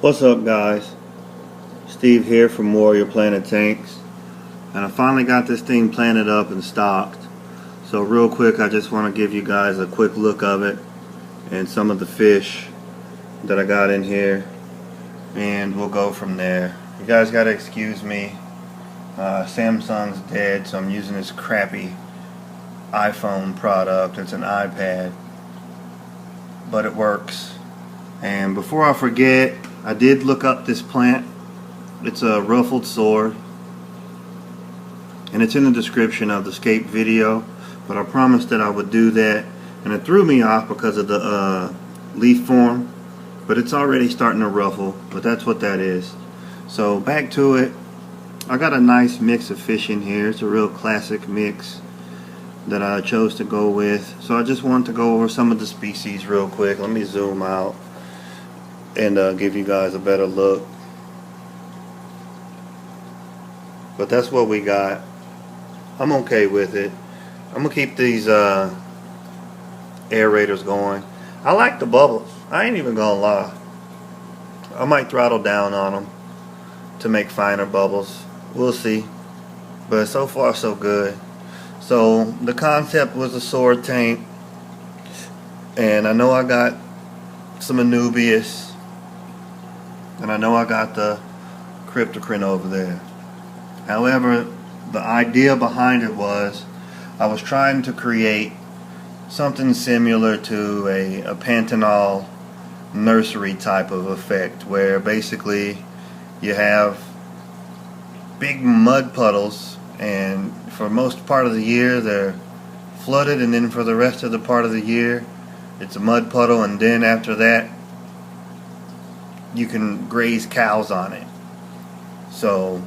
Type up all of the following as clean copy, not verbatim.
What's up, guys? Steve here from Warrior Planet Tanks, and I finally got this thing planted up and stocked. So real quick, I just want to give you guys a quick look of it and some of the fish that I got in here, and we'll go from there. You guys gotta excuse me. Samsung's dead, so I'm using this crappy iPhone product. It's an iPad, but it works. And before I forget, I did look up this plant. It's a ruffled sword, and it's in the description of the scape video, but I promised that I would do that, and it threw me off because of the leaf form, but it's already starting to ruffle, but that's what that is. So back to it. I got a nice mix of fish in here. It's a real classic mix that I chose to go with. So I just wanted to go over some of the species real quick. Let me zoom out and give you guys a better look. But that's what we got. I'm okay with it. I'm gonna keep these aerators going. I like the bubbles. I ain't even gonna lie. I might throttle down on them to make finer bubbles. We'll see. But so far so good. So the concept was a sword tank, and I know I got some Anubias, and I know I got the cryptocrine over there. However, the idea behind it was I was trying to create something similar to a Pantanal nursery type of effect, where basically you have big mud puddles, and for most part of the year they're flooded, and then for the rest of the part of the year it's a mud puddle, and then after that you can graze cows on it. So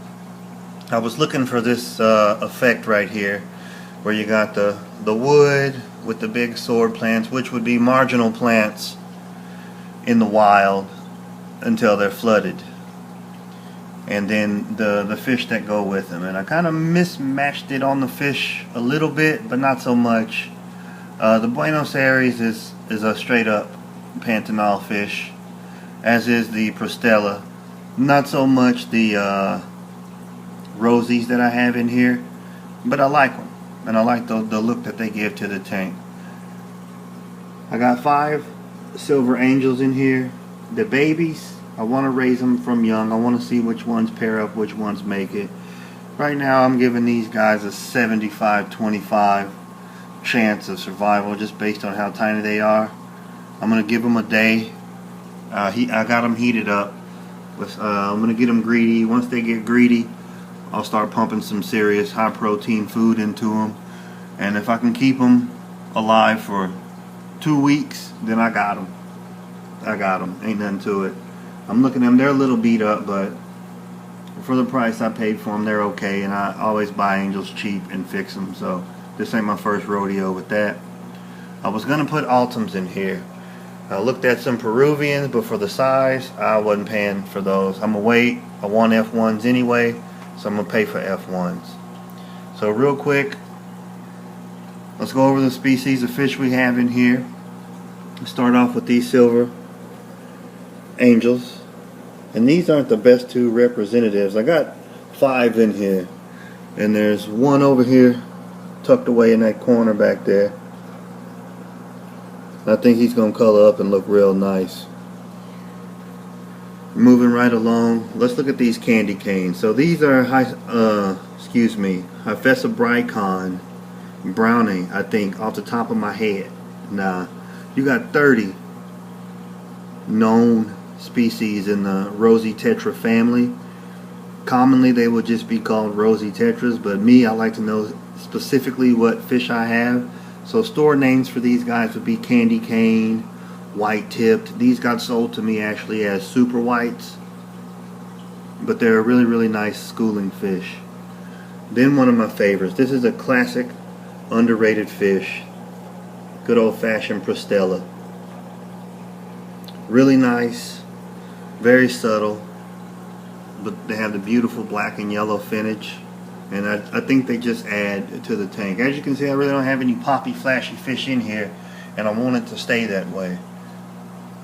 I was looking for this effect right here, where you got the wood with the big sword plants, which would be marginal plants in the wild until they're flooded, and then the fish that go with them. And I kind of mismatched it on the fish a little bit, but not so much. The Buenos Aires is a straight up Pantanal fish, as is the Prostella. Not so much the Rosies that I have in here, but I like them, and I like the look that they give to the tank. I got 5 silver angels in here. The babies, I want to raise them from young. I want to see which ones pair up, which ones make it. Right now I'm giving these guys a 75-25 chance of survival, just based on how tiny they are. I'm going to give them a day. I got them heated up. I'm going to get them greedy. Once they get greedy, I'll start pumping some serious high protein food into them, and if I can keep them alive for 2 weeks, then I got them. Ain't nothing to it. I'm looking at them. They're a little beat up, but for the price I paid for them, they're okay, and I always buy angels cheap and fix them, so this ain't my first rodeo with that. I was going to put Ultims in here. I looked at some Peruvians, but for the size, I wasn't paying for those. I'm going to wait. I want F1s anyway, so I'm going to pay for F1s. So real quick, let's go over the species of fish we have in here. Let's start off with these silver angels. And these aren't the best 2 representatives. I got 5 in here, and there's one over here tucked away in that corner back there. I think he's going to color up and look real nice. Moving right along, let's look at these candy canes. So these are Hyphesibrycon browning, I think, off the top of my head. Now, you got 30 known species in the rosy tetra family. Commonly they would just be called rosy tetras, but me, I like to know specifically what fish I have. So store names for these guys would be candy cane, white tipped. These got sold to me actually as super whites, but they're a really, really nice schooling fish. Then one of my favorites. This is a classic underrated fish. Good old-fashioned Prostella. Really nice, very subtle, but they have the beautiful black and yellow finish, and I think they just add to the tank. As you can see, I really don't have any poppy, flashy fish in here, and I want it to stay that way.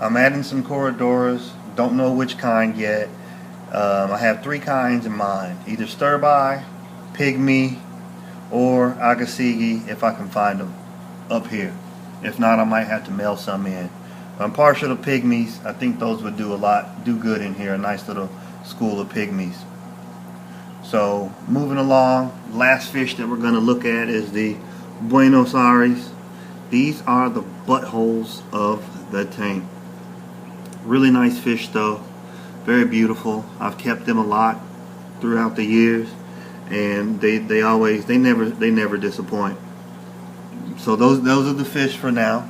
I'm adding some corridoras, Don't know which kind yet. I have 3 kinds in mind: either stir-by, pygmy, or agasigi if I can find them up here. If not, I might have to mail some in. I'm partial to pygmies. I think those would do good in here. A nice little school of pygmies. So moving along, last fish that we're going to look at is the Buenos Aires. These are the buttholes of the tank. Really nice fish though, very beautiful. I've kept them a lot throughout the years, and they never disappoint. So those are the fish for now.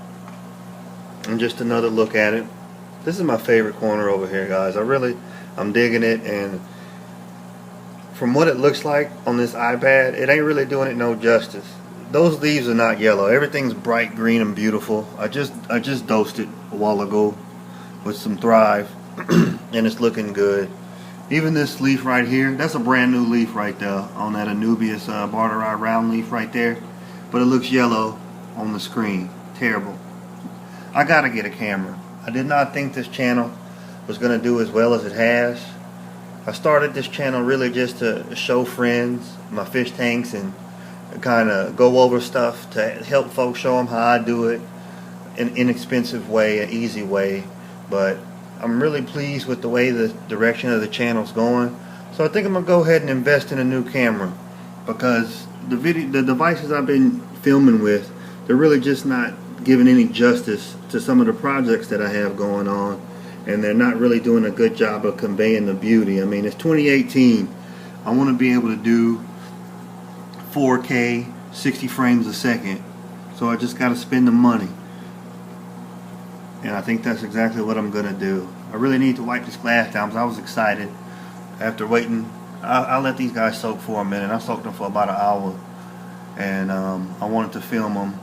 And just another look at it. This is my favorite corner over here, guys. I'm digging it, and from what it looks like on this iPad, it ain't really doing it no justice. Those leaves are not yellow. Everything's bright green and beautiful. I just dosed it a while ago with some Thrive, and it's looking good. Even this leaf right here, that's a brand new leaf right there on that Anubias Barteri round leaf right there, but it looks yellow on the screen. Terrible. I gotta get a camera. I did not think this channel was gonna do as well as it has. I started this channel really just to show friends my fish tanks and kind of go over stuff to help folks, show them how I do it in an inexpensive way, an easy way. But I'm really pleased with the way the direction of the channel's going. So I think I'm gonna go ahead and invest in a new camera, because the devices I've been filming with, they're really just not giving any justice to some of the projects that I have going on, and they're not really doing a good job of conveying the beauty. I mean, it's 2018. I want to be able to do 4K 60 frames a second, so I just got to spend the money, and I think that's exactly what I'm gonna do. I really need to wipe this glass down because I was excited after waiting. I let these guys soak for a minute. I soaked them for about an hour, and I wanted to film them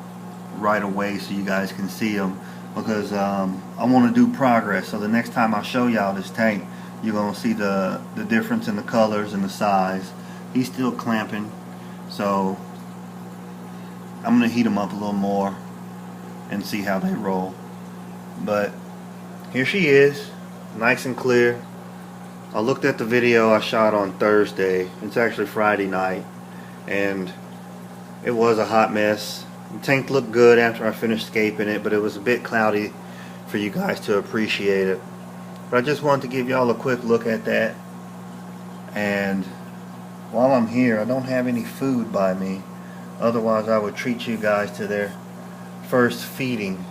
right away so you guys can see them, because I want to do progress. So the next time I show y'all this tank, you're gonna see the difference in the colors and the size. He's still clamping, so I'm gonna heat them up a little more and see how they roll. But here she is, nice and clear. I looked at the video I shot on Thursday. It's actually Friday night, and it was a hot mess. The tank looked good after I finished scaping it, but it was a bit cloudy for you guys to appreciate it. But I just wanted to give y'all a quick look at that. And while I'm here, I don't have any food by me. Otherwise, I would treat you guys to their first feeding.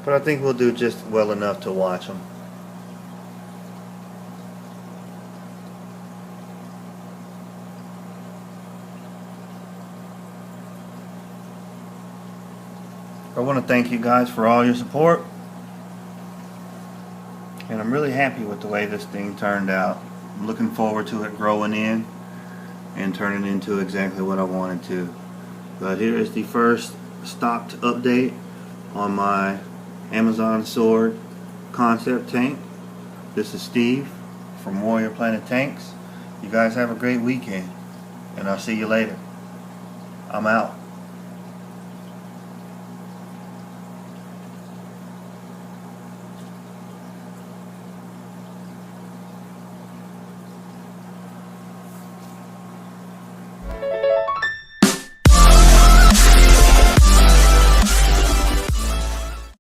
But I think we'll do just well enough to watch them. I want to thank you guys for all your support, and I'm really happy with the way this thing turned out. I'm looking forward to it growing in and turning into exactly what I wanted to. But here is the first stocked update on my Amazon Sword concept tank. This is Steve from Warrior Planet Tanks. You guys have a great weekend, and I'll see you later. I'm out.